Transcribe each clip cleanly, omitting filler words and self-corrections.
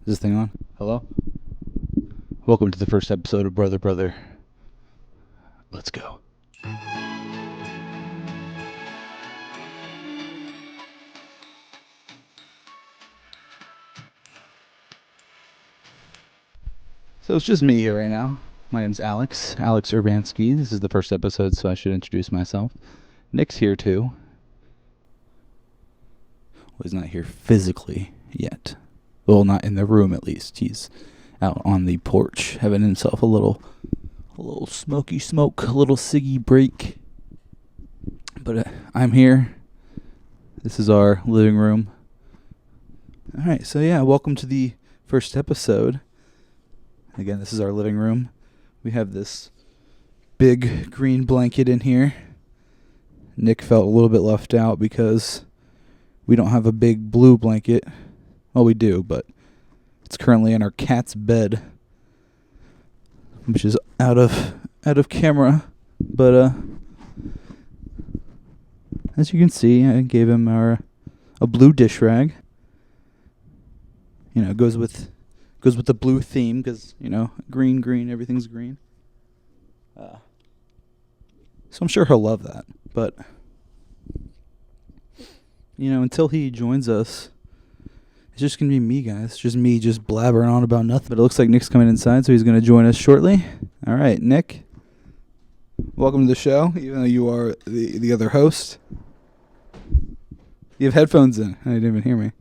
Is this thing on? Hello? Welcome to the first episode of Brother Brother. Let's go. So it's just me here right now. My name's Alex Urbanski. This is the first episode, so I should introduce myself. Nick's here too. Well, he's not here physically yet. Well, not in the room at least. He's out on the porch having himself a little smoky smoke, a little ciggy break. But I'm here. This is our living room. All right, so yeah, welcome to the first episode. Again, this is our living room. We have this big green blanket in here. Nick felt a little bit left out because we don't have a big blue blanket. Well, we do, but it's currently in our cat's bed, which is out of camera. But as you can see, I gave him a blue dish rag. You know, it goes with the blue theme because, you know, green, everything's green. So I'm sure he'll love that. But, you know, until he joins us, it's just going to be me, guys. It's just me just blabbering on about nothing. But it looks like Nick's coming inside, so he's going to join us shortly. All right, Nick. Welcome to the show, even though you are the other host. You have headphones in. I didn't even hear me.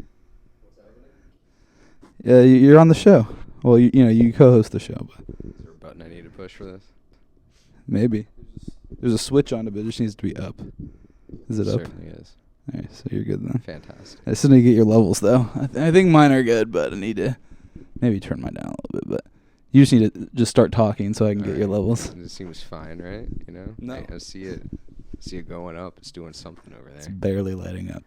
Yeah, you're on the show. Well, you know, you co-host the show. But is there a button I need to push for this? Maybe. There's a switch on it, but it just needs to be up. Is it up? It certainly is. All right, so you're good then. Fantastic. I still need to get your levels, though. I think mine are good, but I need to maybe turn mine down a little bit. But you just need to just start talking so I can get your levels. It seems fine, right? You know? No. I see it going up. It's doing something over there. It's barely lighting up.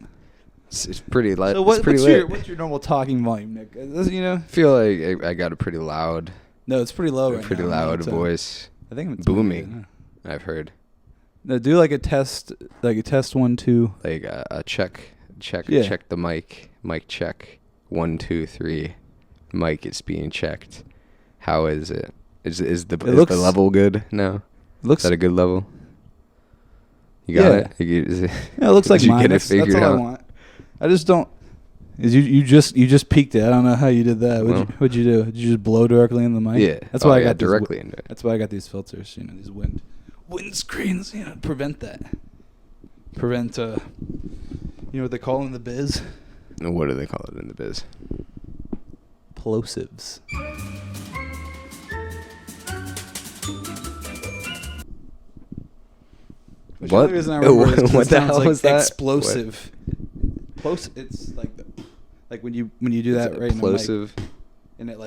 It's pretty light. So what's your normal talking volume, Nick? You know? I feel like I got a pretty loud. No, it's pretty low right now. Pretty loud voice. I think it's booming. I've heard. No, do like a test 1, 2. Like a check. Yeah. Check the mic. Mic check. 1, 2, 3. Mic is being checked. How is it? Is the level good now? Looks. Is that a good level? You got it? Yeah, it looks like mine. That's all I want. I just don't. You just peaked it. I don't know how you did that. What'd you do? Did you just blow directly in the mic? Yeah. That's why I got directly into it. That's why I got these filters. You know, these wind screens. You know, prevent that. Prevent. You know what they call it in the biz? What do they call it in the biz? Plosives. Which What? The reason I remember is what the hell like was that? Explosive. It's like when you do that right plosive. in the mic, and it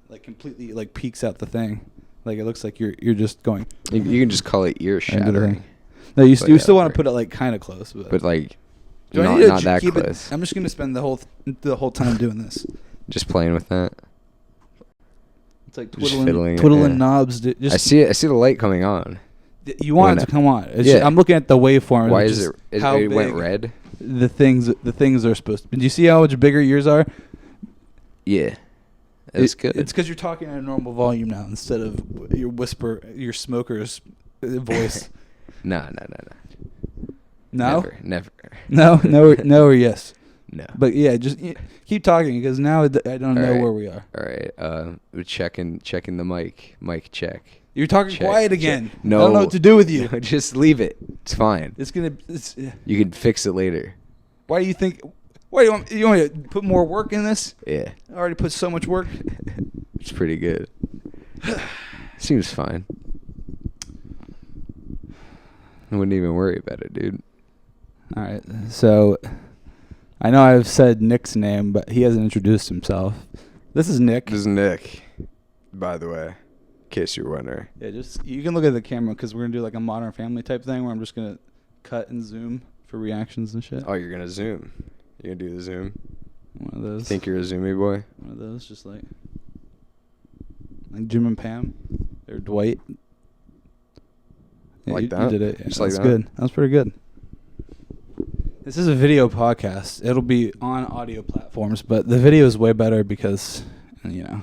like completely like peaks out the thing. Like it looks like you're just going. You can just call it ear shattering. No, you still want to put it like kind of close, but like not that close. I'm just gonna spend the whole time doing this. Just playing with that. It's like fiddling twiddling knobs. I see it. I see the light coming on. You want it to come on. I'm looking at the waveform. Why is it? It went red. The things are supposed to. Do you see how much bigger yours are? Yeah, it's good. It's because you're talking at a normal volume now instead of your smoker's voice. No. No. Never. No, or yes. No. But yeah, just keep talking because now I don't know where we are. All right. We're checking the mic. Mic check. You're talking quiet again. No. I don't know what to do with you. No, just leave it. It's fine. You can fix it later. Why do you think? Why do you want to put more work in this? Yeah. I already put so much work. It's pretty good. Seems fine. I wouldn't even worry about it, dude. All right. So I know I've said Nick's name, but he hasn't introduced himself. This is Nick. This is Nick, by the way. In case you're wondering. Yeah, you can look at the camera because we're gonna do like a Modern Family type thing where I'm just gonna cut and zoom for reactions and shit. Oh, you're gonna zoom. You're gonna do the zoom. One of those. You think you're a zoomy boy? One of those, just like Jim and Pam, or Dwight. Yeah, like that. You did it. Yeah, just like that. Good. That was pretty good. This is a video podcast. It'll be on audio platforms, but the video is way better because you know,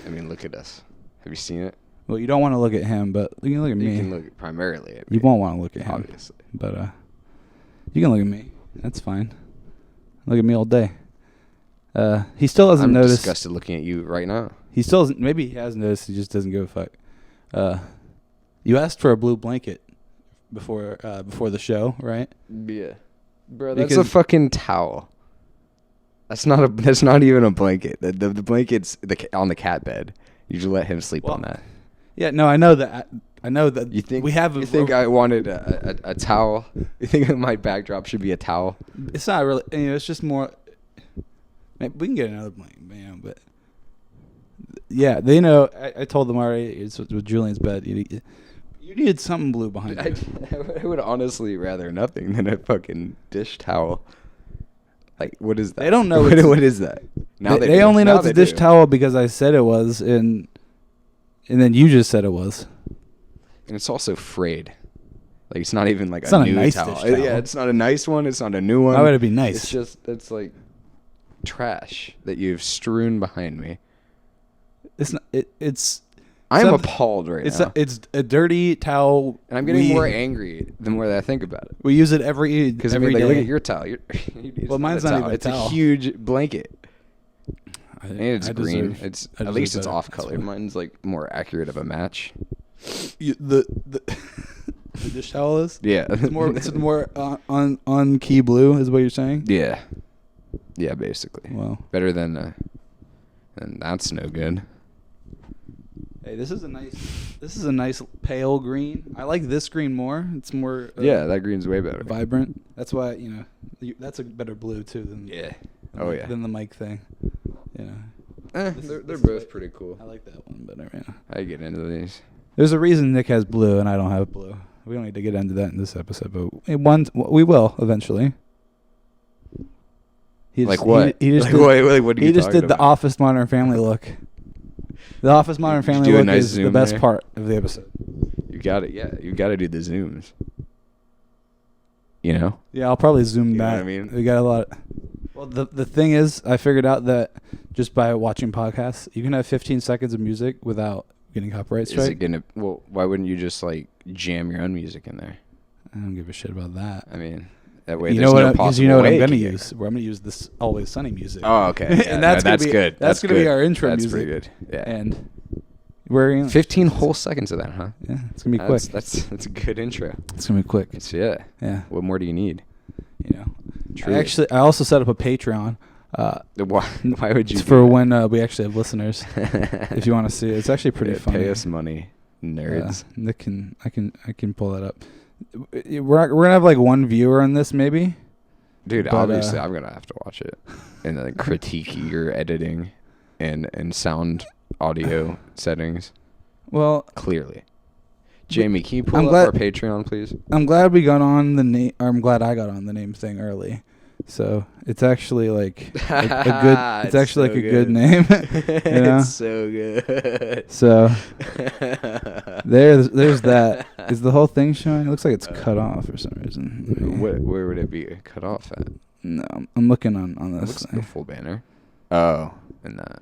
I mean, look at us. Have you seen it? Well, you don't want to look at him, but you can look at me. You can look primarily at me. You won't want to look at him, obviously. But you can look at me. That's fine. Look at me all day. He still hasn't noticed. I'm disgusted looking at you right now. He still hasn't. Maybe he has noticed. He just doesn't give a fuck. You asked for a blue blanket before the show, right? Yeah, bro. That's a fucking towel. That's not even a blanket. The blanket's on the cat bed. You just let him sleep on that. Yeah, no, I know that. You think we have. You think I wanted a towel? You think my backdrop should be a towel? It's not really. It's just more. We can get another blanket, but yeah, they know. I told them already. It's with Julian's bed. You needed something blue behind you. I would honestly rather nothing than a fucking dish towel. Like, what is that? They don't know. What is that? Now they only know it's a dish towel because I said it was, and then you just said it was. And it's also frayed. Like, it's not even like it's a new nice towel. Dish towel. Yeah, it's not a nice one. It's not a new one. Why would it be nice? It's like trash that you've strewn behind me. It's not. It's. I'm appalled right now. It's a dirty towel. And I'm getting more angry the more that I think about it. We use it every day. Look at your towel. Well, mine's not even a towel. It's a huge blanket. And it's green. At least it's off color. Mine's like more accurate of a match. The dish towel is? Yeah. It's more on key blue is what you're saying? Yeah. Yeah, basically. Well, better than and that's no good. Hey, this is a nice pale green. I like this green more. It's more that green's way better. Vibrant. That's why, that's a better blue too than than the mic thing. They're both pretty cool. I like that one better. Yeah. I get into these. There's a reason Nick has blue and I don't have blue. We don't need to get into that in this episode, but we will eventually. What? He just did the Office Modern Family look. The Office Modern Family look is the best part of the episode. You got it. Yeah, you got to do the zooms. Yeah, I'll probably zoom you that. Know what I mean? We got a lot. Well, the thing is, I figured out that just by watching podcasts, you can have 15 seconds of music without getting copyright strike. Is it gonna? Well, why wouldn't you just like jam your own music in there? I don't give a shit about that. I mean, that way you know what I'm going to use. I'm going to use this Always Sunny music. Oh, okay. Yeah, and that's good. That's going to be our intro music. That's pretty good. Yeah. And we're 15 whole seconds of that, huh? Yeah, it's going to be quick. That's a good intro. It's going to be quick. Yeah. What more do you need? I also set up a Patreon. Why would you? It's for when we actually have listeners. If you want to see it, it's actually pretty funny. Pay us money, nerds. Nick I can pull that up. We're gonna have like one viewer on this, maybe. Dude, obviously, I'm gonna have to watch it and then critique your editing and sound audio settings. Well, clearly, Jamie, can you pull up our Patreon, please? I'm glad we got on the name. I'm glad I got on the name thing early. So it's actually like a good. It's actually like a good name. It's so good. So there's that. Is the whole thing showing? It looks like it's cut off for some reason. Where would it be cut off at? No, I'm looking on this. Looks like a full banner. Oh, and that.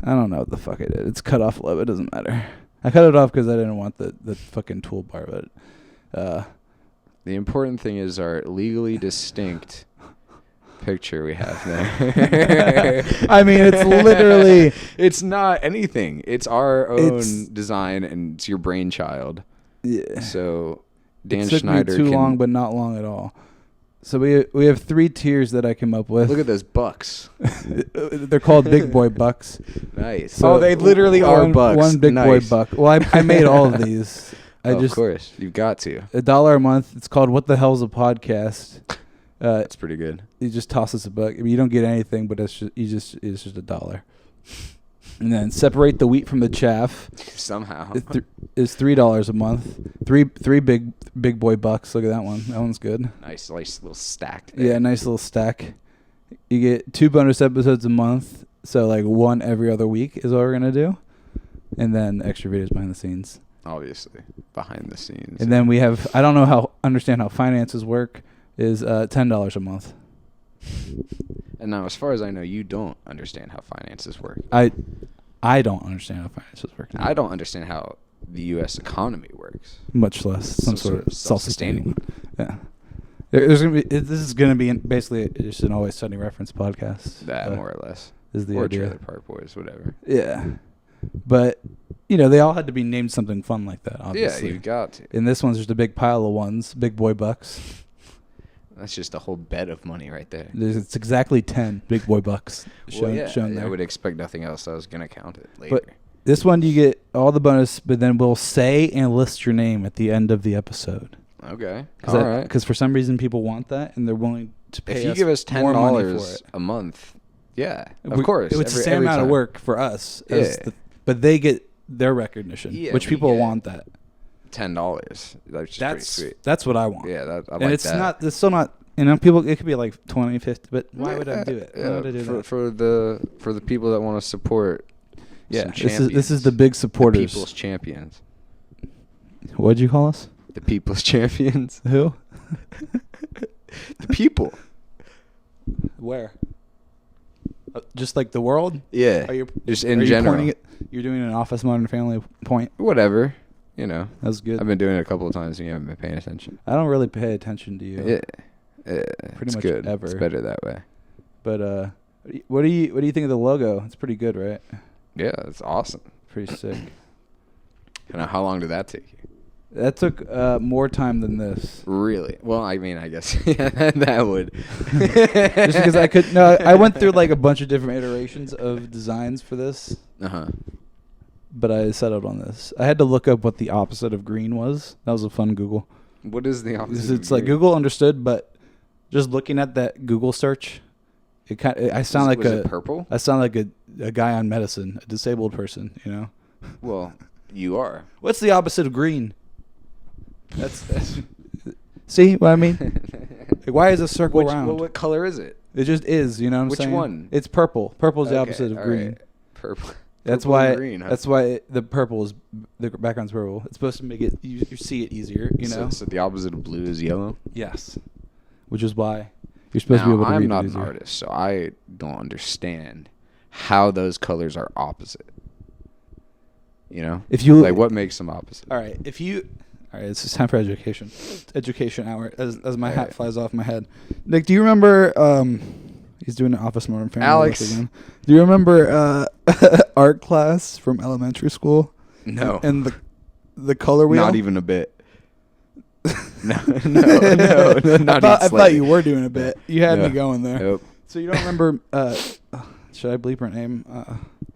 I don't know what the fuck it is. It's cut off low. It doesn't matter. I cut it off because I didn't want the fucking toolbar. But the important thing is our legally distinct picture we have there. I mean, it's literally. It's not anything. It's our own design, and it's your brainchild. Yeah. So Dan Schneider. It took me too long, but not long at all. So we have 3 tiers that I came up with. Look at those bucks. They're called big boy bucks. Nice. So they literally are bucks. One big boy buck. Well, I made all of these. Of course, you've got to. $1 a month. It's called What the Hell's a Podcast. That's pretty good. You just toss us a buck. I mean, you don't get anything, but it's just $1. And then separate the wheat from the chaff. Somehow. Is $3 a month. Three big boy bucks. Look at that one. That one's good. Nice little stack there. Yeah, nice little stack. You get 2 bonus episodes a month. So like 1 every other week is what we're gonna do. And then extra videos behind the scenes. Obviously. Behind the scenes. And then we have I don't know understand how finances work, is $10 a month. And now, as far as I know, you don't understand how finances work. I don't understand how finances work. I don't understand how the U.S. economy works. Much less some sort of self-sustaining. Yeah. There's gonna be. This is gonna be basically just an Always Sunny reference podcast. That more or less is the or idea. Trailer Park Boys, whatever. Yeah, but they all had to be named something fun like that. Obviously, yeah, you got to. And this one's just a big pile of ones, big boy bucks. That's just a whole bed of money right there. It's exactly 10 big boy bucks shown there. I would expect nothing else. I was gonna count it later. But this one you get all the bonus, but then we'll say and list your name at the end of the episode. Okay. All right. Because for some reason people want that and they're willing to pay. If you give us $10 a month, yeah, of course. It's the same amount of work for us. But they get their recognition, which people want that. $10. That's pretty sweet. That's what I want. Yeah, I and it's not. It's still not. People. It could be like 20, 50. But why would I do it? Why would I do that? For the people that want to support. Yeah, this is the big supporters. The people's champions. What'd you call us? The people's champions. Who? The people. Where? Just like the world? Yeah. Just in general. You're doing an Office Modern Family point? Whatever. That's good. I've been doing it a couple of times and you haven't been paying attention. I don't really pay attention to you. Yeah. Pretty much good. Ever. It's better that way. But what do you think of the logo? It's pretty good, right? Yeah, it's awesome. Pretty sick. Now, how long did that take you? That took more time than this. Really? Well, I mean, I guess that would. Just because I could. No, I went through like a bunch of different iterations of designs for this. But I settled on this. I had to look up what the opposite of green was. That was a fun Google. What is the opposite? It's like Google understood, but just looking at that Google search, I sound like was it purple? I sound like a guy on medicine, a disabled person. Well, you are. What's the opposite of green? That's see what I mean? Like, why is a circle round? What color is it? It just is. You know what I'm saying? Which one? It's purple. Purple's the opposite of green. Right. Purple. That's purple why. And green, huh? That's why the purple is the background's purple. It's supposed to make it you see it easier. So the opposite of blue is yellow. Yes, which is why you're supposed to be able to read it easier. I'm not an artist, so I don't understand how those colors are opposite. If you what makes them opposite? All right, it's just time for education. Education hour as my hat flies off my head. Nick, do you remember? He's doing an Office Modern Family. Alex, again. Do you remember art class from elementary school? No. And the color wheel. Not even a bit. No, not I thought you were doing a bit. You had me going there. Nope. So you don't remember? Should I bleep her name?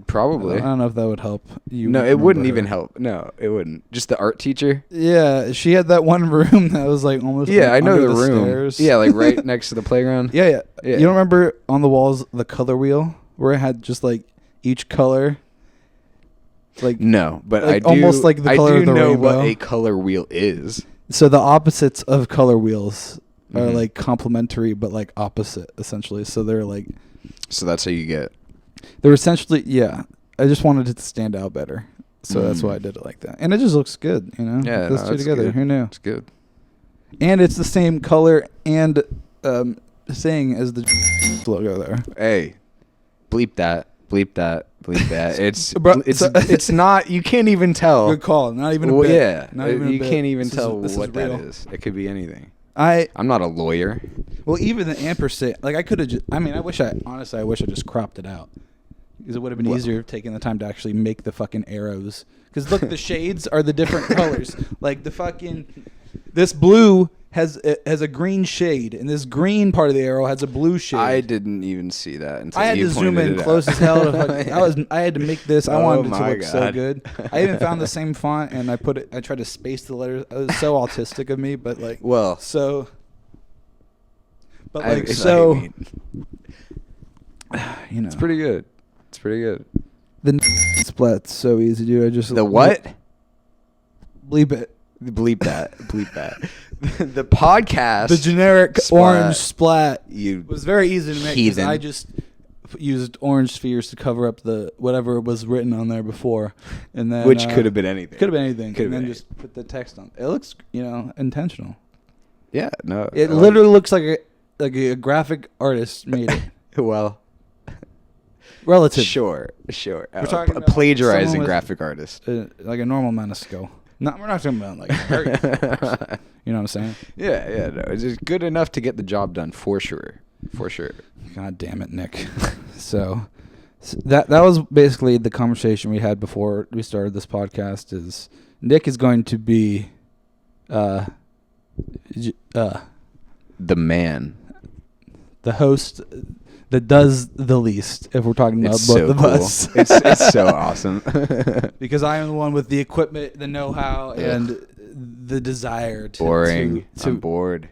Probably. I don't know if that would help you. No, it wouldn't even help. No, it wouldn't. Just the art teacher. Yeah, she had that one room that was like almost. Yeah, I know under the room. Stairs. Yeah, like right next to the playground. Yeah. You don't remember on the walls the color wheel where it had just like each color. Like no, but I do almost like the color of the know rainbow. what a color wheel is. So the opposites of color wheels are like complementary, but like opposite essentially. So they're like. So that's how you get. They're essentially I just wanted it to stand out better, so that's why I did it like that, and it just looks good. Yeah, those two together. Good. Who knew? It's good. And it's the same color and thing as the logo there. Hey, bleep that. It's not. You can't even tell. Good call. Not even a bit. Yeah. Not even you a bit. can't even tell what that is. It could be anything. I'm not a lawyer. Well, even the ampersand, like I could have just. I mean, I wish I just cropped it out because it would have been easier taking the time to actually make the fucking arrows. Because look, the shades are the different colors. Like this blue has a green shade, and this green part of the arrow has a blue shade. I didn't even see that until I had you to zoom in close as hell. I had to make this. I wanted it to look so good. I even found the same font, and I tried to space the letters. It was so autistic of me, but like, well, so. But like, it's pretty good. It's pretty good. The splat's so easy, dude. I just the what? Bleep it. Bleep that. Bleep that. The podcast. The generic orange splat. You was very easy to make. Heathen. I just used orange spheres to cover up the whatever was written on there before, and then which could have been anything. Could have been anything. And then just put the text on. It looks, intentional. Yeah. No. It literally looks like a graphic artist made it. Well. Relative. Sure. We're talking a about plagiarizing graphic artist. Like a normal amount of skill. We're not talking about like very you know what I'm saying? Yeah, no. It's just good enough to get the job done for sure. God damn it, Nick. So that was basically the conversation we had before we started this podcast. Is Nick is going to be the man, the host that does the least, if we're talking about both of us. It's so awesome. Because I am the one with the equipment, the know-how, and the desire to... Boring. I'm bored.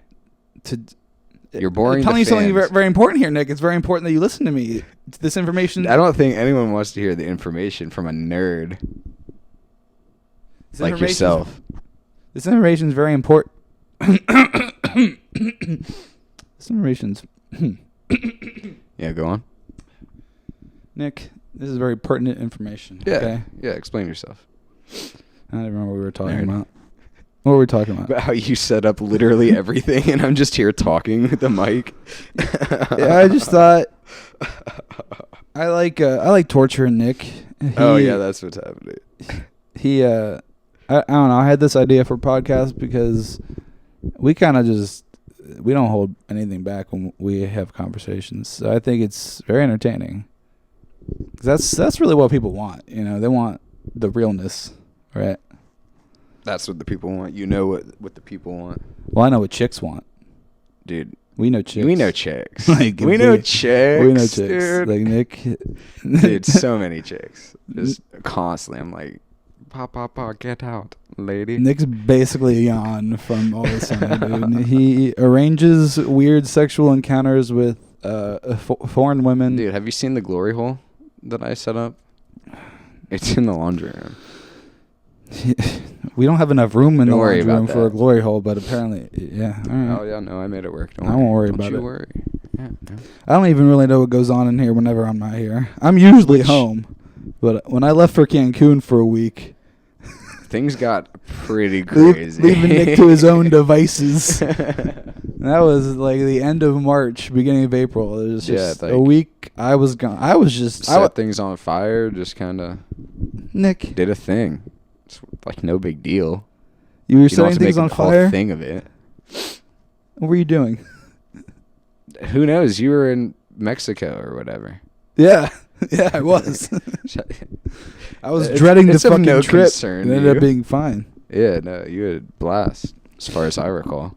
You're boring. I'm telling you something very important here, Nick. It's very important that you listen to me. This information... I don't think anyone wants to hear the information from a nerd like yourself. This information is very important. This information's... Yeah, go on. Nick, this is very pertinent information. Yeah. Okay? Yeah, explain yourself. I don't remember what we were talking about. What were we talking about? About how you set up literally everything, and I'm just here talking with the mic. Yeah, I just thought I like torturing Nick. Oh yeah, that's what's happening. I don't know. I had this idea for podcast because we kind of just we don't hold anything back when we have conversations. So I think it's very entertaining. 'Cause that's really what people want. You know, they want the realness, right? That's what the people want. You know what the people want. Well, I know what chicks want. Dude. We know chicks. We know chicks. Like, we know chicks. We know chicks. Dude. Like Nick. Dude, so many chicks. Just constantly. I'm like, pop, get out, lady. Nick's basically a yawn from Always Sunny, dude. He arranges weird sexual encounters with foreign women. Dude, have you seen the glory hole that I set up? It's in the laundry room. We don't have enough room in the laundry room that. for a glory hole, but apparently, yeah. All right. Oh, yeah, no, I made it work. I won't worry about it. Don't you worry. Yeah, no. I don't even really know what goes on in here whenever I'm not here. I'm usually home, but when I left for Cancun for a week... Things got pretty crazy. Leaving Nick to his own devices. That was like the end of March, beginning of April. It was just a week. I was gone. I was just... Set things on fire, just kind of... Nick. Did a thing. It's like no big deal. You were setting things on fire? Whole thing of it. What were you doing? Who knows? You were in Mexico or whatever. Yeah. Yeah, I was. I was dreading the fucking trip. It ended up being fine. Yeah, no, you had a blast, as far as I recall.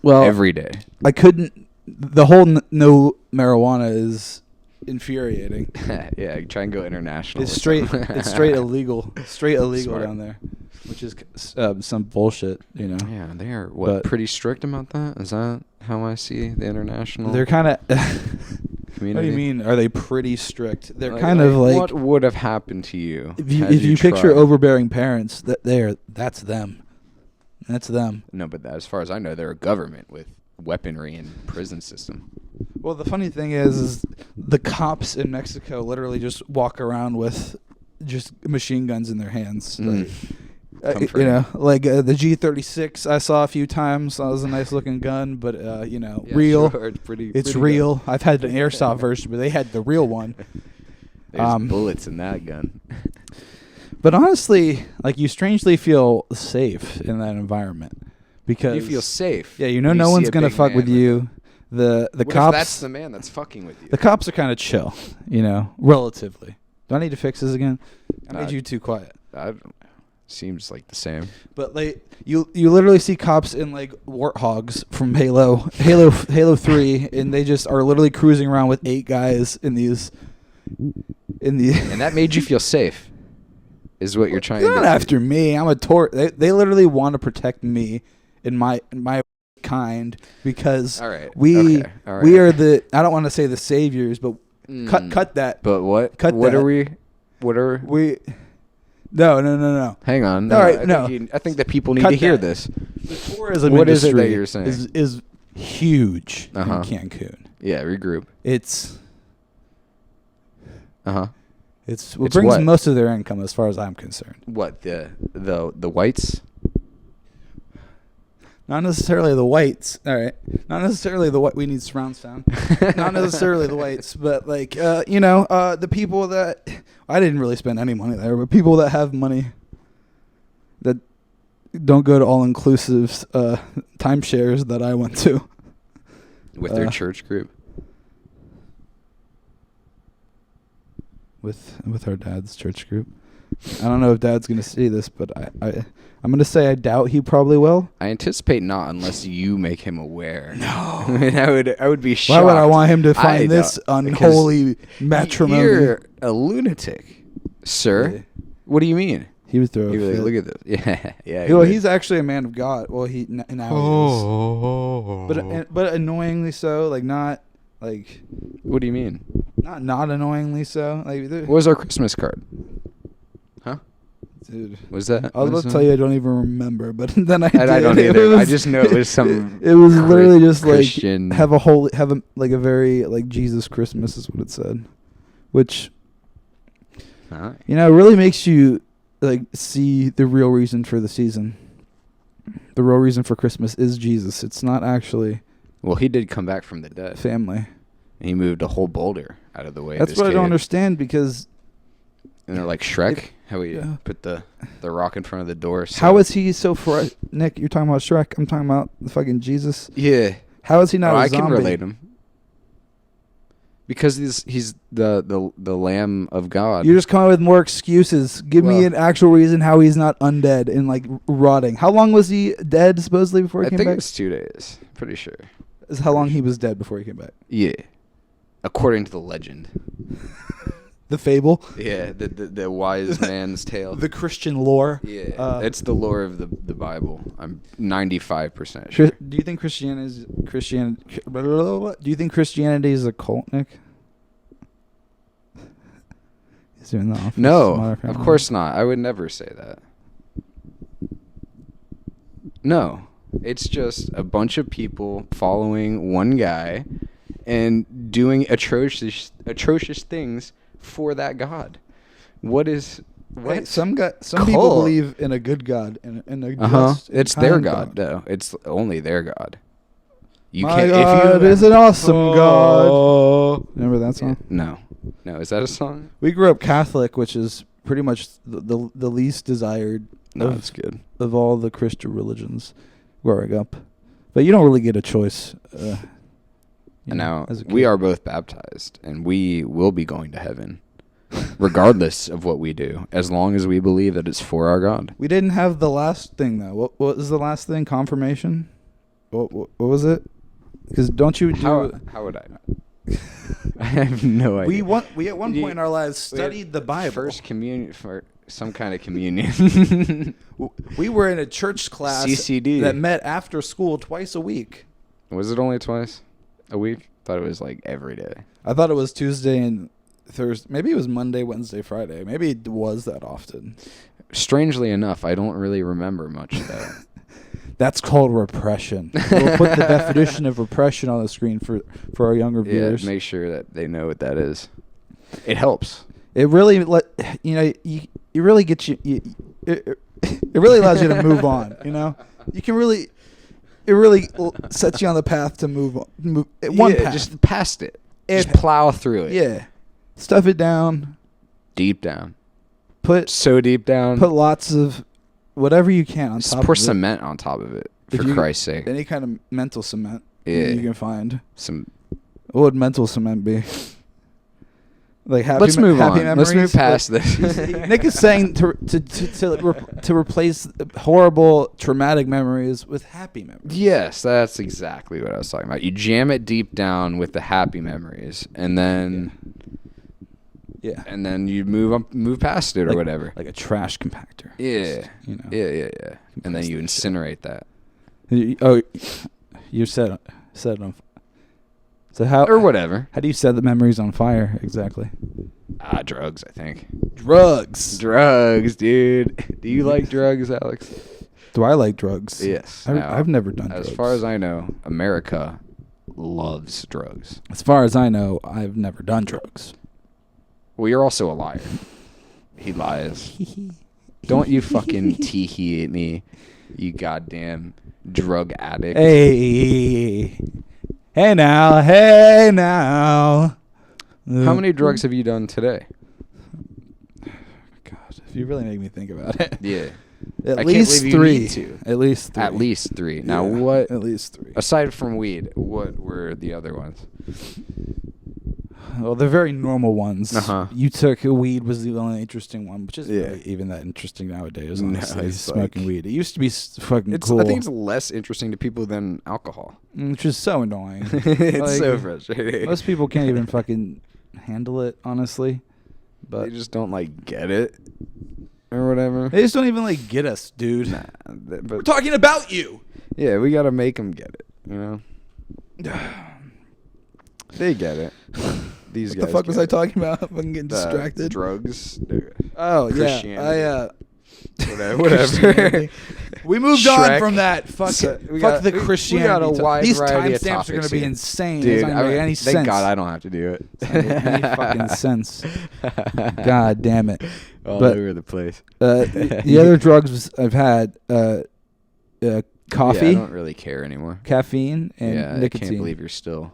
Well, every day. I couldn't... The whole no marijuana is infuriating. Yeah, try and go international. It's straight illegal. Straight illegal Smart. Down there, which is some bullshit, you know. Yeah, they are pretty strict about that. Is that how I see the international? They're kind of. Community? What do you mean? Are they pretty strict? They're kind of like. What would have happened to you? If you picture overbearing parents, that's them. That's them. No, but as far as I know, they're a government with weaponry and prison system. Well, the funny thing is the cops in Mexico literally just walk around with just machine guns in their hands. Like, you know, like the G36 I saw a few times. That was a nice looking gun, but real. Sure. It's real. Good. I've had an airsoft version, but they had the real one. There's bullets in that gun. But honestly, like, you strangely feel safe in that environment because you feel safe. Yeah, no one's gonna fuck with you. The cops. If that's the man that's fucking with you. The cops are kind of chill, you know, relatively. Do I need to fix this again? I made you too quiet. Seems like the same. But like you literally see cops in like warthogs from Halo 3, and they just are literally cruising around with 8 guys in the. And that made you feel safe, is what you're trying to do. Not after me. I'm a They literally want to protect me and my kind because we are the. I don't want to say the saviors, but cut that. But what? Cut what that. Are we? What are we? No. Hang on. All right, I think that people need to hear this. The tourism what is industry it that you're saying? is huge in Cancun. Yeah, regroup. It's It's what brings most of their income, as far as I'm concerned. What the whites? Not necessarily the whites. All right. Not necessarily the white. We need surround sound. Not necessarily the whites, but like, the people that I didn't really spend any money there, but people that have money that don't go to all-inclusive timeshares that I went to. With their church group. With our dad's church group. I don't know if Dad's going to see this, but I'm going to say I doubt he probably will. I anticipate not unless you make him aware. No. I mean, I would be shocked. Why would I want him to find this unholy matrimony? You're a lunatic, sir. Yeah. What do you mean? He would throw a fit. Like, look at this. Yeah. Well, he's actually a man of God. Well, he now he is. But annoyingly so, like not like. What do you mean? Not annoyingly so. Like, what was our Christmas card? Huh? Dude, was that? I was about to tell you I don't even remember, but then I don't either. I just know it was some. It was literally just Christian. Like have a very like Jesus Christmas is what it said, which really makes you like see the real reason for the season. The real reason for Christmas is Jesus. It's not actually. Well, he did come back from the dead. Family. And he moved a whole boulder out of the way. That's what I don't understand because. And they're like Shrek, how we put the rock in front of the door. So. How is he so Nick, you're talking about Shrek. I'm talking about the fucking Jesus. Yeah. How is he not a zombie? I can relate him. Because he's the Lamb of God. You're just coming with more excuses. Give me an actual reason how he's not undead and like rotting. How long was he dead supposedly before he came back? I think it was 2 days. Pretty sure. Is how long he was dead before he came back? Yeah. According to the legend. The fable? Yeah, the wise man's tale. The Christian lore? Yeah, it's the lore of the Bible. I'm 95% sure. Do you think Christianity is a cult, Nick? Is there in the office? No, of course not. I would never say that. No, it's just a bunch of people following one guy and doing atrocious things for that God. What? Some people believe in a good God and a just it's their God though. It's only their God. You can't. God is an awesome God. Remember that song? No. Is that a song? We grew up Catholic, which is pretty much the least desired. That's good. Of all the Christian religions, growing up, but you don't really get a choice. Now, we are both baptized, and we will be going to heaven, regardless of what we do, as long as we believe that it's for our God. We didn't have the last thing, though. What was the last thing? Confirmation? What was it? Because don't you do... How would I know? I have no idea. We at one point in our lives studied the Bible. First communion, for some kind of communion. We were in a church class CCD. That met after school twice a week. Was it only twice a week? I thought it was like every day. I thought it was Tuesday and Thursday. Maybe it was Monday, Wednesday, Friday. Maybe it was that often. Strangely enough, I don't really remember much of that. That's called repression. We'll put the definition of repression on the screen for our younger viewers. Yeah, make sure that they know what that is. It helps. It really it really gets you. It really allows you to move on. You can really. It really sets you on the path to move on. Path. Just past it. Just plow through it. Yeah. Stuff it down. Deep down. So deep down. Put lots of whatever you can on top of it. Pour cement on top of it, for Christ's sake. Any kind of mental cement you can find. What would mental cement be? Like Let's move on. Memories? Let's move past this. Nick is saying to replace horrible, traumatic memories with happy memories. Yes, that's exactly what I was talking about. You jam it deep down with the happy memories, and then and then you move past it or whatever, like a trash compactor. Yeah, yeah. And then you incinerate that. You set it on. So how or whatever? How do you set the memories on fire exactly? Drugs, I think. Drugs, dude. Do you like drugs, Alex? Do I like drugs? Yes. I've never done drugs. As far as I know, America loves drugs. As far as I know, I've never done drugs. Well, you're also a liar. He lies. Don't you fucking tee-hee at me. You goddamn drug addict. Hey now. How many drugs have you done today? God, if you really make me think about it. Yeah. At least 3. At least 3. At least 3. Now what? At least 3. Aside from weed, what were the other ones? Well, they're very normal ones. You took weed was the only interesting one, which isn't really even that interesting nowadays. Honestly, no, smoking weed. It used to be fucking cool. I think it's less interesting to people than alcohol, which is so annoying. It's so frustrating. Most people can't even fucking handle it, honestly. But they just don't get it or whatever. They just don't even get us, dude. Nah, but we're talking about you. Yeah, we gotta make them get it. They get it. These guys. What the fuck was I talking about? I'm getting distracted. Drugs. Oh yeah. Whatever. We moved on from that. Fuck the Christianity. We got a wide These variety of timestamps topics are going to be insane. Dude, it's not going to make any sense. Thank God I don't have to do it. It's not going to make any fucking sense. God damn it. All over the place. The other drugs I've had, coffee. Yeah, I don't really care anymore. Caffeine and nicotine. I can't believe you're still.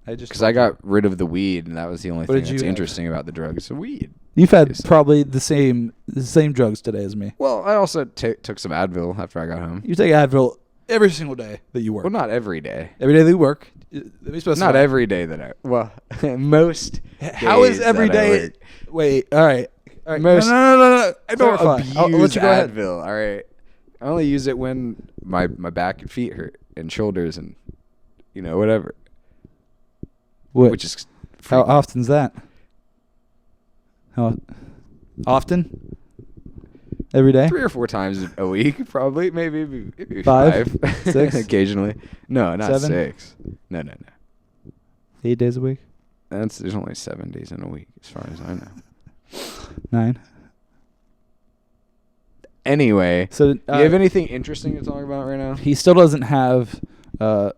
Because I got rid of the weed, and that was the only thing that's interesting about the drugs. So weed. You've had probably the same drugs today as me. Well, I also took some Advil after I got home. You take Advil every single day that you work. Well, not every day. Every day that you work. Not every day that I. Well, most. How is every day? Wait. All right. Most. No. I don't abuse Advil. All right. I only use it when my back and feet hurt and shoulders and whatever. Which is how often's that? How often? Every day? 3 or 4 times a week, probably. Maybe 5, 6, occasionally. No, not 7? 6. No. 8 days a week. There's only 7 days in a week, as far as I know. 9. Anyway, so do you have anything interesting to talk about right now? He still doesn't have a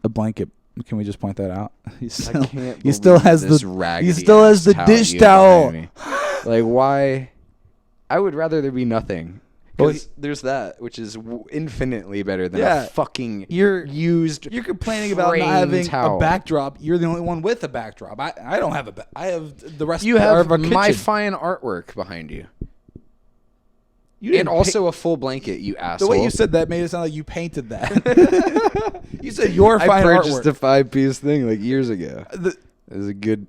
blanket. Can we just point that out? He still has the dish towel. Why? I would rather there be nothing. Because there's that, which is infinitely better than a fucking used. You're complaining about not having a backdrop. You're the only one with a backdrop. I don't have I have the rest. You have our my kitchen. fine artwork behind you. And also a full blanket, you asshole. The way you said that made it sound like you painted that. You said your fine artwork. I purchased a 5-piece thing years ago. It was a good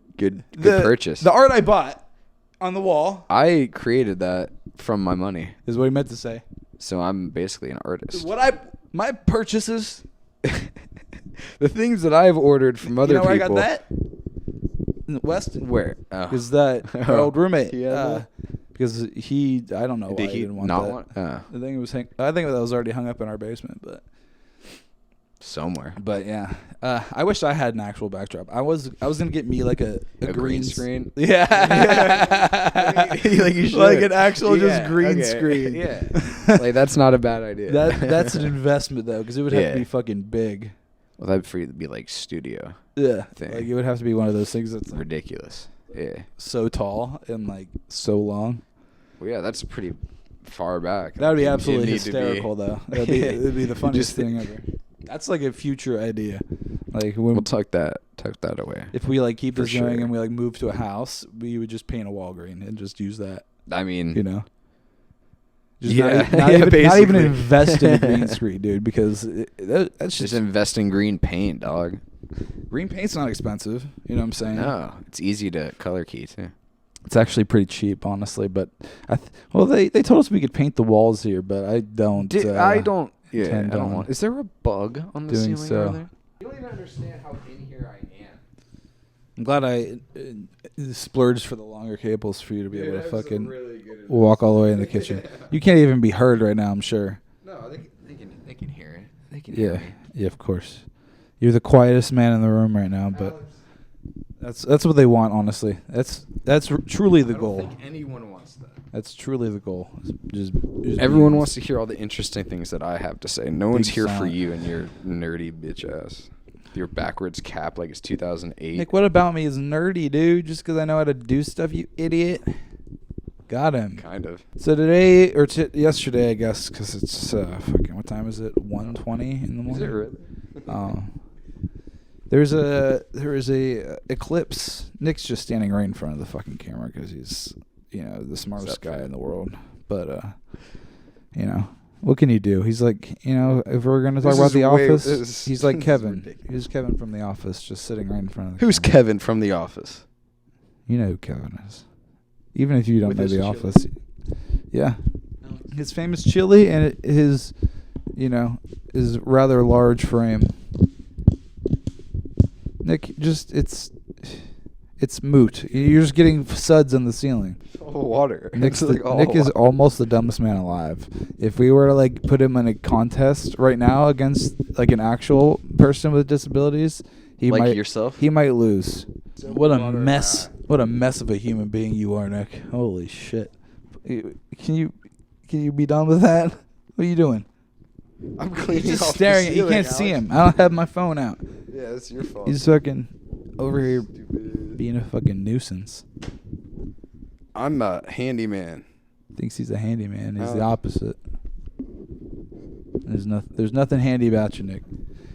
purchase. The art I bought on the wall. I created that from my money. Is what he meant to say. So I'm basically an artist. My purchases. The things that I've ordered from other people. Where I got that? Weston. Where? Because our old roommate. Because I don't know why he didn't want that. I think it was. I think that was already hung up in our basement, but somewhere. But yeah, I wish I had an actual backdrop. I was gonna get me a green screen. Yeah, you should. Like an actual just green screen. Yeah, that's not a bad idea. That's an investment though, because it would have to be fucking big. Well, that'd be like studio. Yeah, thing. It would have to be one of those things that's ridiculous. Yeah. So tall and so long. Well, yeah, that's pretty far back. That would be absolutely hysterical, though. It'd be the funniest thing ever. That's a future idea. We'll tuck that away. If we keep this going and we move to a house, we would just paint a wall green and just use that. I mean, not even invest in a green screen, dude, because that's just invest in green paint, dog. Green paint's not expensive. You know what I'm saying? No, it's easy to color key too. It's actually pretty cheap, honestly. But they told us we could paint the walls here, but I don't. I don't. Yeah, I don't want. Is there a bug on the ceiling over there? You don't even understand how in here I am. I'm glad I splurged for the longer cables for you to be able to fucking walk all the way in the kitchen. You can't even be heard right now, I'm sure. No, they can hear it. They can hear me. Yeah, of course. You're the quietest man in the room right now, but that's what they want, honestly. That's truly the goal. I don't think anyone wants that. That's truly the goal. Just everyone wants to hear all the interesting things that I have to say. No one's here for you and your nerdy bitch ass. Your backwards cap like it's 2008. Nick, what about me is nerdy, dude? Just because I know how to do stuff, you idiot. Got him. Kind of. So today, or yesterday, I guess, because it's fucking, what time is it? 1:20 in the morning? Is it really? There is a eclipse. Nick's just standing right in front of the fucking camera because he's, the smartest guy in the world. But, what can you do? He's like, if we're going to talk about The Office, he's like Kevin. He's Kevin from The Office, just sitting right in front of the Who's camera. Kevin from The Office? You know who Kevin is. Even if you don't know The Office. Yeah. His famous chili and his rather large frame. Nick, it's moot. You're just getting suds on the ceiling. Water. Nick is almost the dumbest man alive. If we were to put him in a contest right now against an actual person with disabilities, he might lose. What a mess! What a mess of a human being you are, Nick. Holy shit! Can you be done with that? What are you doing? I'm cleaning. He's just staring. You can't see him. I don't have my phone out. Yeah, that's your fault. He's fucking over here being a fucking nuisance. I'm a handyman. Thinks he's a handyman. He's the opposite. There's nothing handy about you, Nick.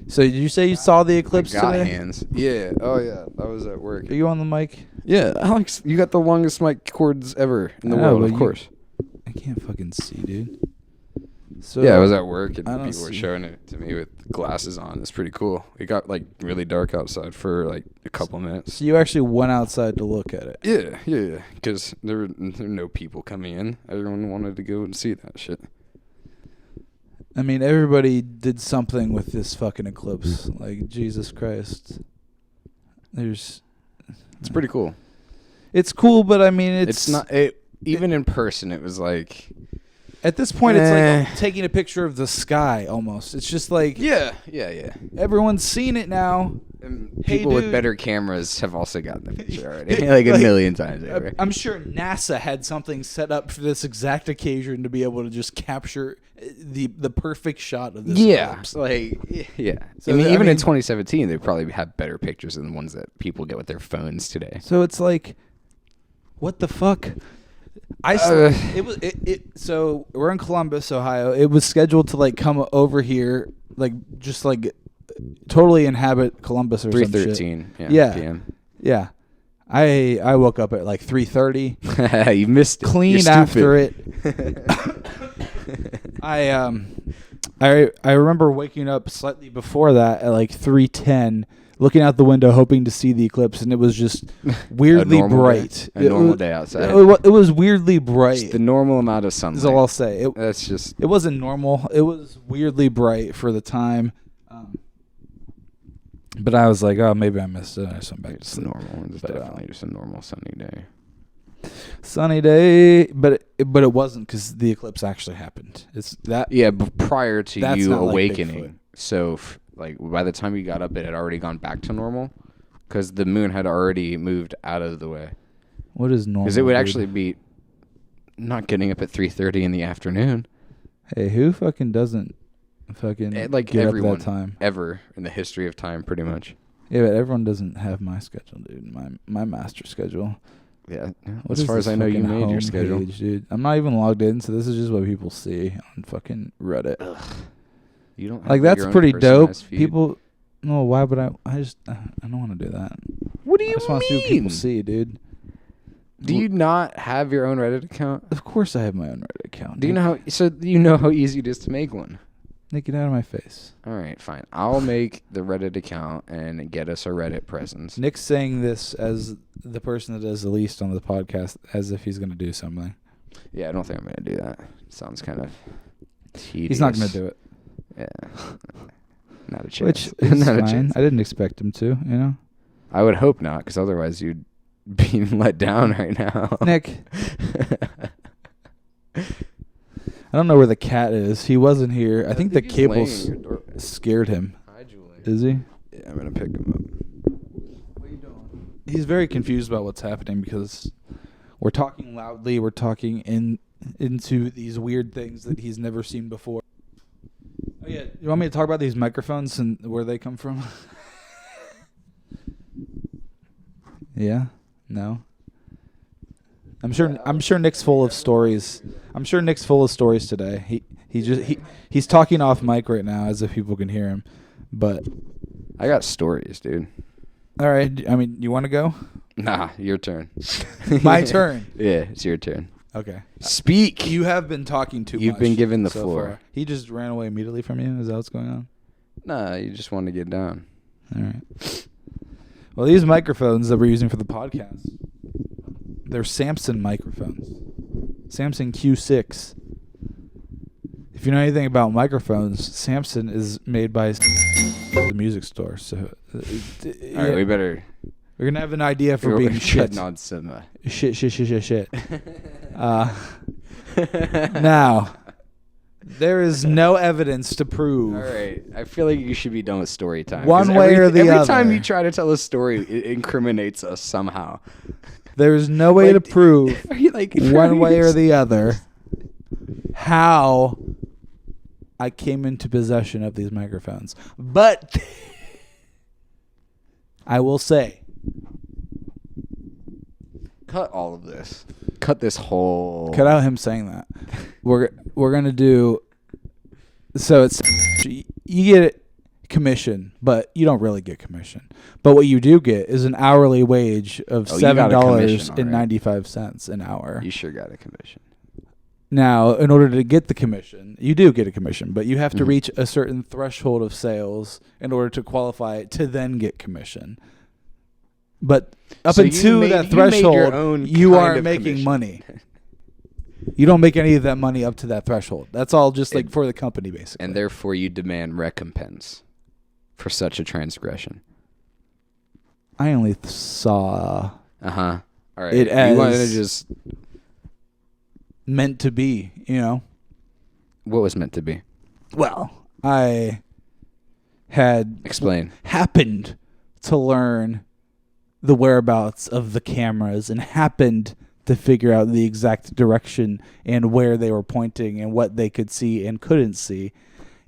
So did you say you saw the eclipse I got today? hands. Yeah. Oh yeah. I was at work. Are you on the mic? Yeah, Alex, you got the longest mic cords ever in the world, of course. I can't fucking see, dude. So yeah, I was at work and people were see. showing it to me with glasses on. It's pretty cool. It got really dark outside for a couple minutes. So you actually went outside to look at it? Yeah. Because there were no people coming in. Everyone wanted to go and see that shit. I mean, everybody did something with this fucking eclipse. Jesus Christ. It's pretty cool. It's cool, but I mean, it's not. Even in person, it was like. At this point, it's like taking a picture of the sky almost. It's just like. Yeah. Everyone's seen it now. And people with better cameras have also gotten the picture already. a million times over. I'm sure NASA had something set up for this exact occasion to be able to just capture the perfect shot of this. Yeah. eclipse. Yeah. So even in 2017, they probably have better pictures than the ones that people get with their phones today. So it's like, what the fuck? So we're in Columbus, Ohio. It was scheduled to come over here, totally inhabit Columbus or some shit. 3:13 PM. Yeah. I woke up at 3:30. You missed it. Cleaned after it. I remember waking up slightly before that at 3:10, looking out the window hoping to see the eclipse, and it was just weirdly bright. A normal day outside. It was weirdly bright. Just the normal amount of sunlight. That's all I'll say. It wasn't normal. It was weirdly bright for the time. But I was like, oh, maybe I missed it. I back to sleep. Normal. It's definitely just a normal sunny day. Sunny day, but it wasn't because the eclipse actually happened. It's that. Yeah, but prior to you awakening, so by the time you got up, it had already gone back to normal because the moon had already moved out of the way. What is normal? Because it would actually be not getting up at 3:30 in the afternoon. Hey, who fucking doesn't fucking get everyone up that time ever in the history of time, pretty much. Yeah, but everyone doesn't have my schedule, dude. My master schedule. Yeah. As far as I know, you made your schedule, page, dude. I'm not even logged in, so this is just what people see on fucking Reddit. Ugh. You don't have that's your own pretty dope. feed. People, no, why would I don't want to do that. What do you I just want to see what people see, dude. Do you not have your own Reddit account? Of course, I have my own Reddit account. Do you know how? So you know how easy it is to make one. Nick, get out of my face. All right, fine. I'll make the Reddit account and get us a Reddit presence. Nick's saying this as the person that does the least on the podcast, as if he's going to do something. Yeah, I don't think I'm going to do that. Sounds kind of tedious. He's not going to do it. Yeah. Not a chance. Which is not fine. A chance. I didn't expect him to, I would hope not, because otherwise you'd be let down right now. Nick. I don't know where the cat is. He wasn't here. I think the cables scared him. Hi, Julie. Is he? Yeah, I'm going to pick him up. What are you doing? He's very confused about what's happening because we're talking loudly. We're talking into these weird things that he's never seen before. Oh, yeah. You want me to talk about these microphones and where they come from? Yeah? No? I'm sure Nick's full of stories. I'm sure Nick's full of stories today. He's talking off mic right now as if people can hear him. But I got stories, dude. All right. I mean, you want to go? Nah, your turn. My turn. Yeah, it's your turn. Okay. Speak. You have been talking too much. You've been given the so floor. Far. He just ran away immediately from you? Is that what's going on? Nah, you just want to get down. All right. Well, these microphones that we're using for the podcast, they're Samson microphones. Samson Q6. If you know anything about microphones, Samson is made by the music store. So, all right, we better. We're gonna have an idea for being shit on some shit. Now, there is no evidence to prove. All right, I feel like you should be done with story time. One way or the other. Every time you try to tell a story, it incriminates us somehow. There is no way to prove one way or the other how I came into possession of these microphones. But I will say, cut all of this. Cut this whole. Cut out him saying that. We're gonna do. So it's you get commission, but you don't really get commission. But what you do get is an hourly wage of $7.95 an hour. You sure got a commission. Now, in order to get the commission, you do get a commission, but you have to reach a certain threshold of sales in order to qualify to then get commission. But up until that threshold, you aren't making money. You don't make any of that money up to that threshold. That's all just like for the company, basically. And therefore, you demand recompense for such a transgression. I only saw all right. It as you wanted to just meant to be, you know. What was meant to be? Well, I had happened to learn the whereabouts of the cameras and happened to figure out the exact direction and where they were pointing and what they could see and couldn't see.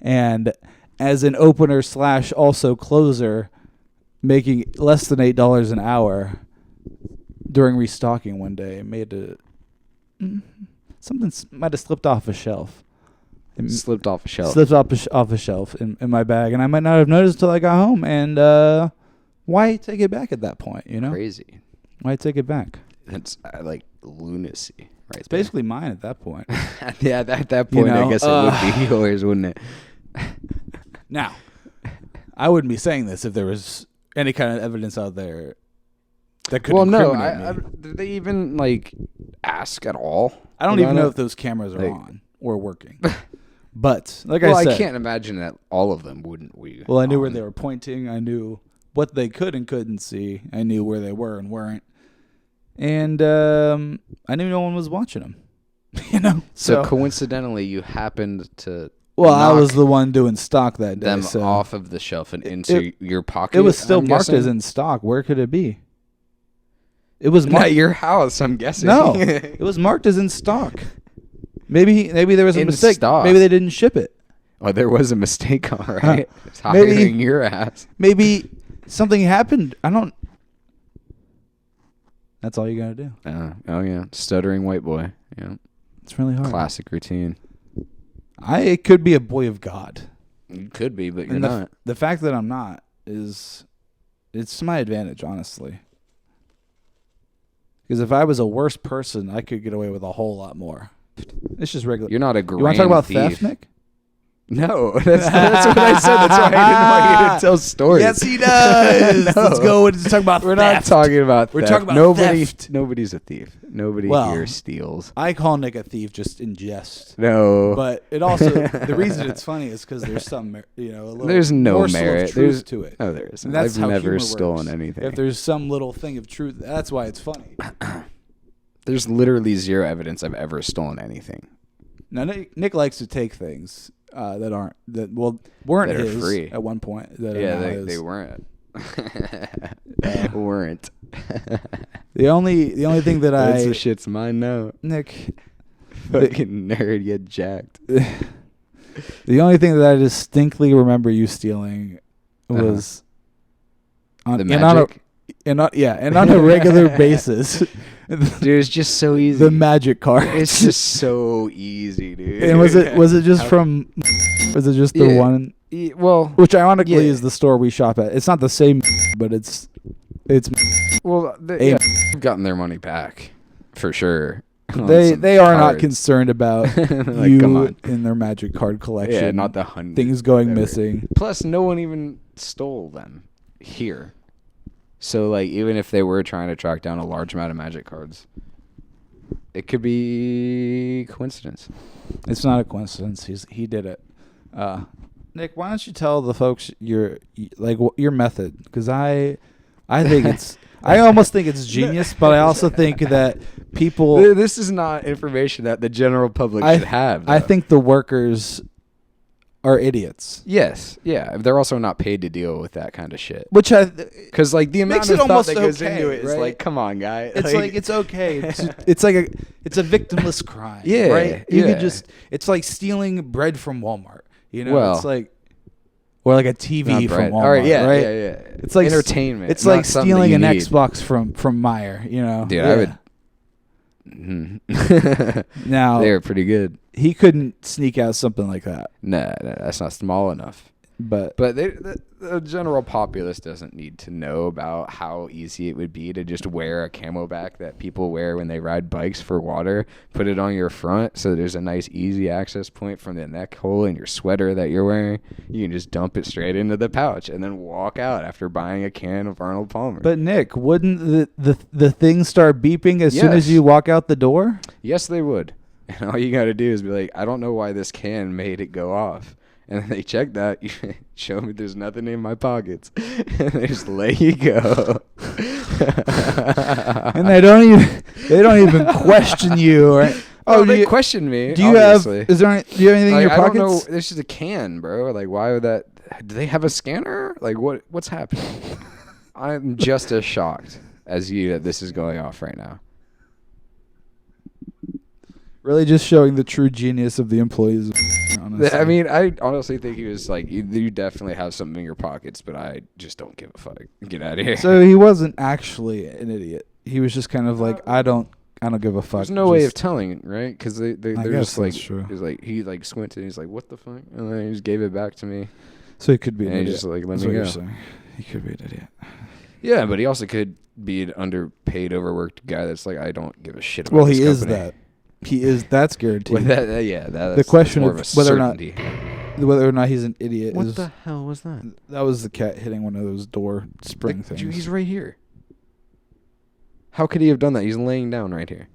And as an opener / also closer, making less than $8 an hour during restocking one day, made something might have slipped off a shelf. Slipped off a shelf in my bag, and I might not have noticed until I got home. And why take it back at that point? You know, crazy. Why take it back? It's like lunacy, right? It's basically mine at that point. Yeah, at that point, I guess it would be yours, wouldn't it? Now, I wouldn't be saying this if there was any kind of evidence out there that could incriminate me. Did they even ask at all? I don't even know if those cameras are on or working. But I said, I can't imagine that all of them wouldn't. Well, I knew where they were pointing. I knew what they could and couldn't see. I knew where they were and weren't. And I knew no one was watching them. You know. So coincidentally, you happened to. Well, I was the one doing stock that day. Them off of the shelf and into your pocket. It was still marked as in stock. Where could it be? It was marked at your house, I'm guessing. No, it was marked as in stock. Maybe there was a mistake. Stock. Maybe they didn't ship it. Oh, there was a mistake, all right. It's hiring your ass. Maybe something happened. That's all you gotta do. Oh yeah, stuttering white boy. Yeah, it's really hard. Classic routine. I could be a boy of God. You could be, but you're not. The fact that I'm not it's to my advantage, honestly. Because if I was a worse person, I could get away with a whole lot more. It's just regular. You're not a grand You want to talk about thief. theft, Nick? No, that's what I said. That's why I didn't want you to tell stories. Yes, he does. No. Let's go and talk about We're theft. not talking about theft. We're talking about theft. Nobody's a thief. Nobody here steals. I call Nick a thief just in jest. No. But it also, the reason it's funny is because there's some, a little there's no merit. Of truth to it. No, there isn't. That's I've how never humor stolen works. anything. If there's some little thing of truth, that's why it's funny. There's literally zero evidence I've ever stolen anything. Now, Nick likes to take things weren't his free at one point. They weren't. Weren't. The only thing that That's shit's mine now. Nick, fucking nerd, get jacked. The only thing that I distinctly remember you stealing was the magic. And on a regular basis. Dude, it's just so easy. The magic card. It's just so easy, dude. And was it just from? Was it just the one? Well, which ironically is the store we shop at. It's not the same, but it's. Well, they've gotten their money back, for sure. They are not concerned about like, you in their magic card collection. Yeah, not the things going missing. Plus, no one even stole them here. So, like, even if they were trying to track down a large amount of magic cards, it could be coincidence. It's not a coincidence. He did it. Nick, why don't you tell the folks your method? Because I think it's. I almost think it's genius, but I also think that people. This is not information that the general public should have. Though. I think the workers are idiots. Yes, yeah. They're also not paid to deal with that kind of shit. Because like the amount of thought that goes into it is like, come on, guy. It's like it's okay. It's like it's a victimless crime. Yeah, right. You could just. It's like stealing bread from Walmart. You know, well, it's like. Or like a TV from Walmart, all right? Yeah, right? Yeah. It's like entertainment. It's like stealing an Xbox from Meyer, you know. Dude, I would. Now they were pretty good. He couldn't sneak out something like that. Nah, that's not small enough. But the general populace doesn't need to know about how easy it would be to just wear a camelback that people wear when they ride bikes for water, put it on your front so there's a nice easy access point from the neck hole in your sweater that you're wearing. You can just dump it straight into the pouch and then walk out after buying a can of Arnold Palmer. But Nick, wouldn't the thing start beeping as soon as you walk out the door? Yes, they would. And all you got to do is be like, I don't know why this can made it go off. And then they check that. You show me there's nothing in my pockets. And they just let you go. And they don't even question you. Right? Oh, they question me. Do you obviously. Do you have anything in your pockets? I don't know. This is a can, bro. Like, why would that? Do they have a scanner? Like, what's happening? I'm just as shocked as you that this is going off right now. Really just showing the true genius of the employees. Honestly. I mean, I honestly think he was like, you definitely have something in your pockets, but I just don't give a fuck. Get out of here. So he wasn't actually an idiot. He was just kind of like, I don't give a fuck. There's no way of telling, right? Because they're just like, true. He's like, he like squinted and he's like, what the fuck? And then he just gave it back to me. So he could be an idiot. He just like, let me go. He could be an idiot. Yeah, but he also could be an underpaid, overworked guy that's like, I don't give a shit about this company. Well, he is that. He is. That's guaranteed. Well, that's the question of whether or not he's an idiot. What the hell was that? That was the cat hitting one of those door spring things. He's right here. How could he have done that? He's laying down right here.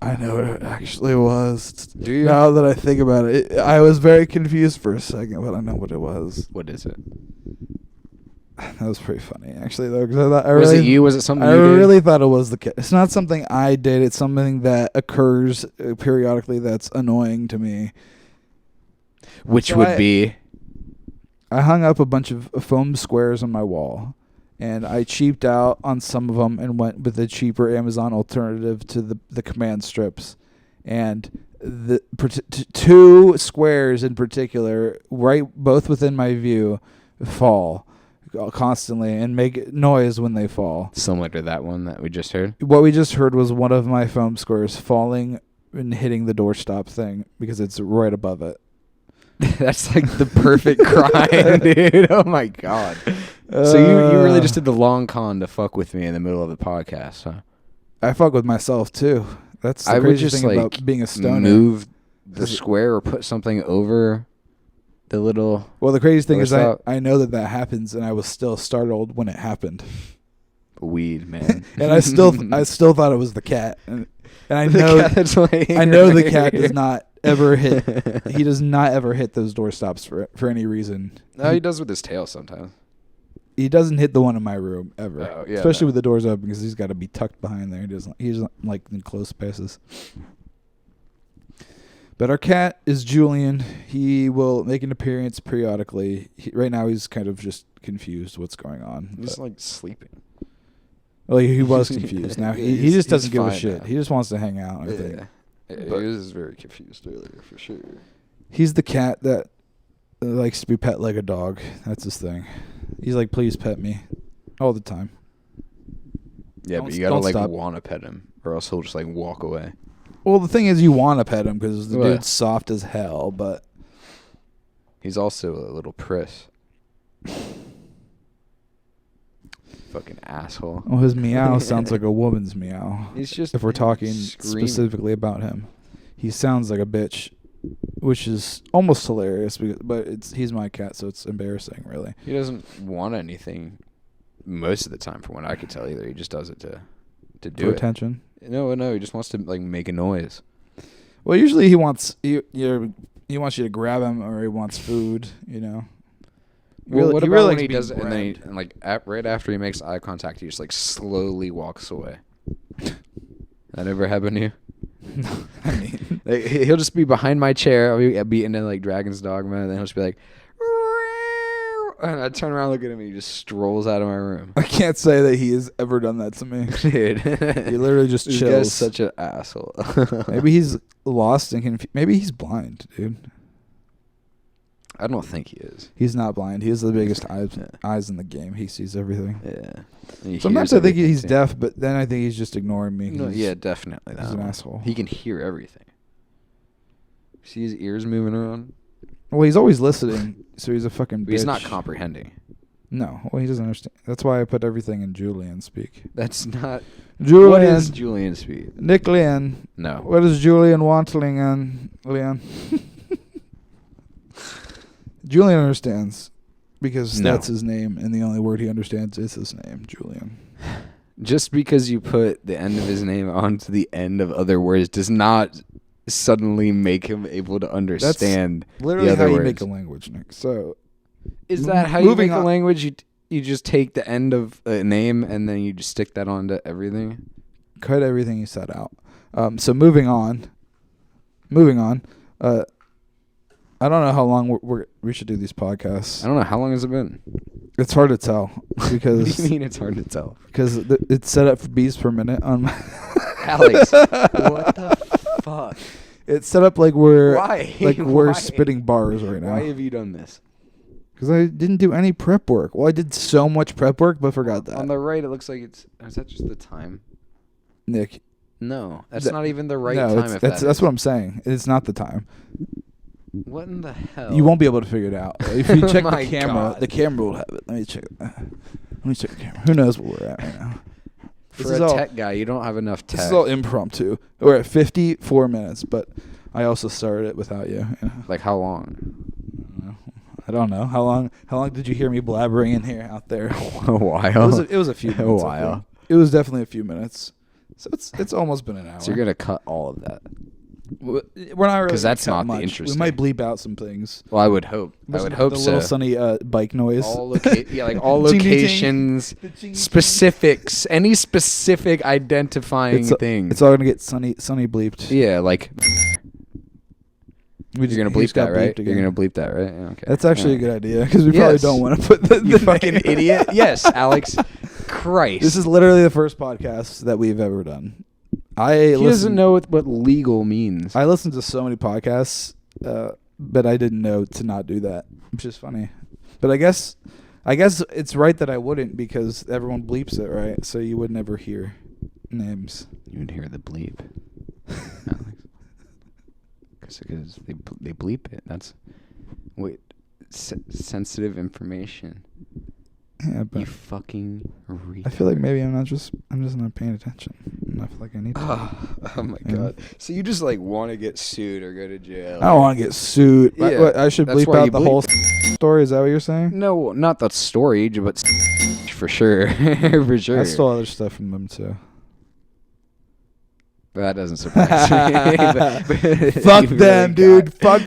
I know what it actually was. Do you? Now that I think about it, I was very confused for a second, but I know what it was. What is it? That was pretty funny, actually, though. Cause I was it you? Was it something you did? I really thought it was the cat. It's not something I did. It's something that occurs periodically that's annoying to me. Which would be? I hung up a bunch of foam squares on my wall, and I cheaped out on some of them and went with the cheaper Amazon alternative to the command strips. And the two squares in particular, both within my view, fall constantly and make noise when they fall. Similar to that one that we just heard? What we just heard was one of my foam squares falling and hitting the doorstop thing because it's right above it. That's like the perfect crime, dude. Oh my god. So you really just did the long con to fuck with me in the middle of the podcast, huh? I fuck with myself too. That's the crazy thing about being a stoner. Move the square or put something over the little. Well, the crazy thing is I know that happens, and I was still startled when it happened. Weed, man. And I still thought it was the cat, and I know the cat does not ever hit. He does not ever hit those doorstops for any reason. No, he does with his tail sometimes. He doesn't hit the one in my room ever, especially with the doors open because he's got to be tucked behind there. He doesn't like in close spaces. But our cat is Julian. He will make an appearance periodically. Right now, he's kind of just confused what's going on. He's like sleeping. Well, he was confused. Now he just doesn't give a shit. Now. He just wants to hang out. I think. He was very confused earlier, for sure. He's the cat that likes to be pet like a dog. That's his thing. He's like, please pet me. all the time. Yeah, but you gotta like want to pet him, or else he'll just like walk away. Well, the thing is, you want to pet him because the dude's soft as hell, but he's also a little priss. Fucking asshole. Well, his meow sounds like a woman's meow. He's just if we're talking specifically about him, he sounds like a bitch, which is almost hilarious. But he's my cat, so it's embarrassing, really. He doesn't want anything most of the time, from what I could tell either. He just does it to do it. Attention. No, he just wants to like make a noise. Well, usually he wants he wants you to grab him, or he wants food. You know. Well, what about when he does it, and then right after he makes eye contact, he just like slowly walks away? That ever happened to you? No, I mean, he'll just be behind my chair. I'll be into like Dragon's Dogma, and then he'll just be like, and I turn around, look at him, and he just strolls out of my room. I can't say that he has ever done that to me, dude. He literally just chills. This guy's such an asshole. Maybe he's lost and confused. Maybe he's blind, dude. I don't think he is. He's not blind. He has the biggest eyes in the game. He sees everything. Yeah. Sometimes I think he's deaf, but then I think he's just ignoring me. No, yeah, definitely. He's an asshole. He can hear everything. See his ears moving around? Well, he's always listening, so he's a fucking bitch. He's not comprehending. No. Well, he doesn't understand. That's why I put everything in Julian speak. That's not... Julian. What is Julian speak? Nick Leon. No. What is Julian Wantling on, Leon? Julian understands because that's his name, and the only word he understands is his name, Julian. Just because you put the end of his name onto the end of other words does not suddenly make him able to understand That's literally the other how you words. make a language, Nick. So, is that how you make a language? You just take the end of a name and then you just stick that onto everything? Cut everything you said out. So moving on. I don't know how long we should do these podcasts. I don't know. How long has it been? It's hard to tell because. What do you mean it's hard to tell? Because it's set up for beats per minute on my. Alex, what the fuck? It's set up like we're Why? spitting bars right now. Why have you done this? Because I didn't do any prep work. Well, I did so much prep work, but forgot that. On the right, it looks like it's. Is that just the time? Nick. No, that's not even the right time. That's what I'm saying. It's not the time. What in the hell? You won't be able to figure it out. If you check the camera, God. the camera will have it. Let me check it. Let me check the camera. Who knows where we're at right now? For a tech guy, you don't have enough tech. This is all impromptu. We're at 54 minutes, but I also started it without you. Like how long? I don't know. How long did you hear me blabbering in here out there? A while. It was a few minutes. A while. It was definitely a few minutes. So it's almost been an hour. So you're gonna cut all of that. We're not really, because that's not much. the interesting. We might bleep out some things. Well, I would hope. I would hope the so. Little Sunny bike noise. All locations, specifics, any specific identifying thing. It's all gonna get sunny bleeped. Yeah, like. You're gonna bleep that, right? You're gonna bleep that, right? Yeah, okay. That's actually a good idea because we probably don't want to put the you fucking idiot. Yes, Alex. Christ. This is literally the first podcast that we've ever done. He doesn't know what legal means. I listened to so many podcasts, but I didn't know to not do that, which is funny. But I guess it's right that I wouldn't because everyone bleeps it, right? So you would never hear names. You would hear the bleep, Alex. Because they bleep it. That's sensitive information. Yeah, but you fucking retard. I feel like maybe I'm just not paying attention enough like I need to. Oh my god! So you just like want to get sued or go to jail? I don't want to get sued. Yeah, I should bleep out the whole story. Is that what you're saying? No, not the story, but for sure, for sure. I stole other stuff from them too. That doesn't surprise me. Fuck them, dude. Fuck.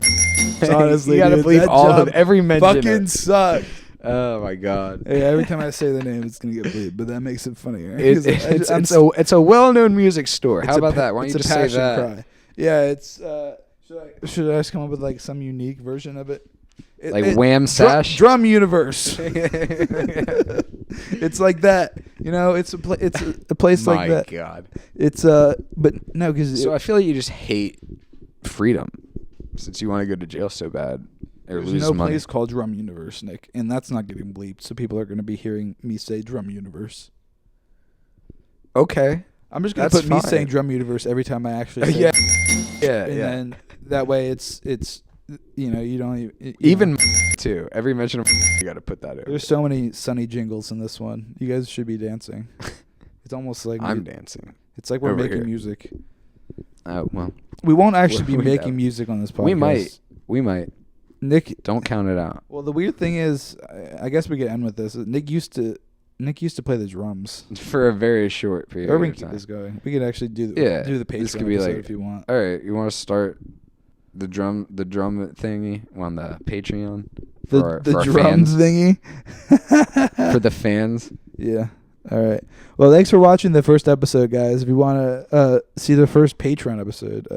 Honestly, you gotta bleep all of every mention. Fucking suck. Oh my god! Hey, every time I say the name, it's gonna get bleeped, but that makes it funnier. It's a well-known music store. How about that? Why don't you just say that? Cry. Yeah, it's. Should I just come up with like some unique version of it? Wham Sash Drum Universe. It's like that, you know. It's a place like that. My God. It's but no, because so I feel like you just hate freedom, since you want to go to jail so bad. or There's lose no money. place called Drum Universe, Nick, and that's not getting bleeped, so people are going to be hearing me say Drum Universe. Okay. I'm just going to put me saying Drum Universe every time I actually say Yeah, and then that way it's you know, you don't even too. Every mention of you got to put that in. There's so many Sunny jingles in this one. You guys should be dancing. It's almost like I'm dancing. It's like we're making music. Well, we won't actually be making music on this podcast. We might. Nick, don't count it out. Well, the weird thing is, I guess we could end with this. Nick used to play the drums for a very short period. Or we can keep this going. We could actually do the Patreon this could be episode like, if you want. All right, you want to start the drum thingy on the Patreon for the our drum fans. Thingy for the fans. Yeah. All right. Well, thanks for watching the first episode, guys. If you want to see the first Patreon episode,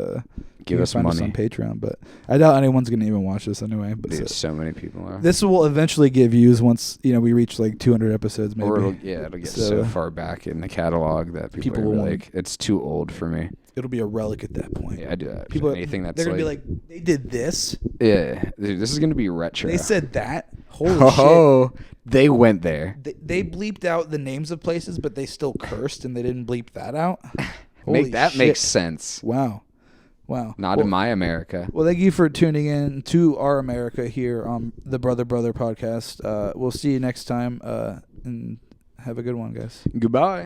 give us money on Patreon. But I doubt anyone's going to even watch this anyway. But dude, so many people are. This will eventually get views once we reach like 200 episoeds, maybe. Or it'll get so far back in the catalog that people will like, it's too old for me. It'll be a relic at that point. Yeah, I do that. People, anything that's they're gonna be like, they did this. Yeah, dude, this is gonna be retro. They said that. Holy shit! They went there. They bleeped out the names of places, but they still cursed, and they didn't bleep that out. Makes sense. Wow. Not in my America. Well, thank you for tuning in to our America here on the Brother podcast. We'll see you next time, and have a good one, guys. Goodbye.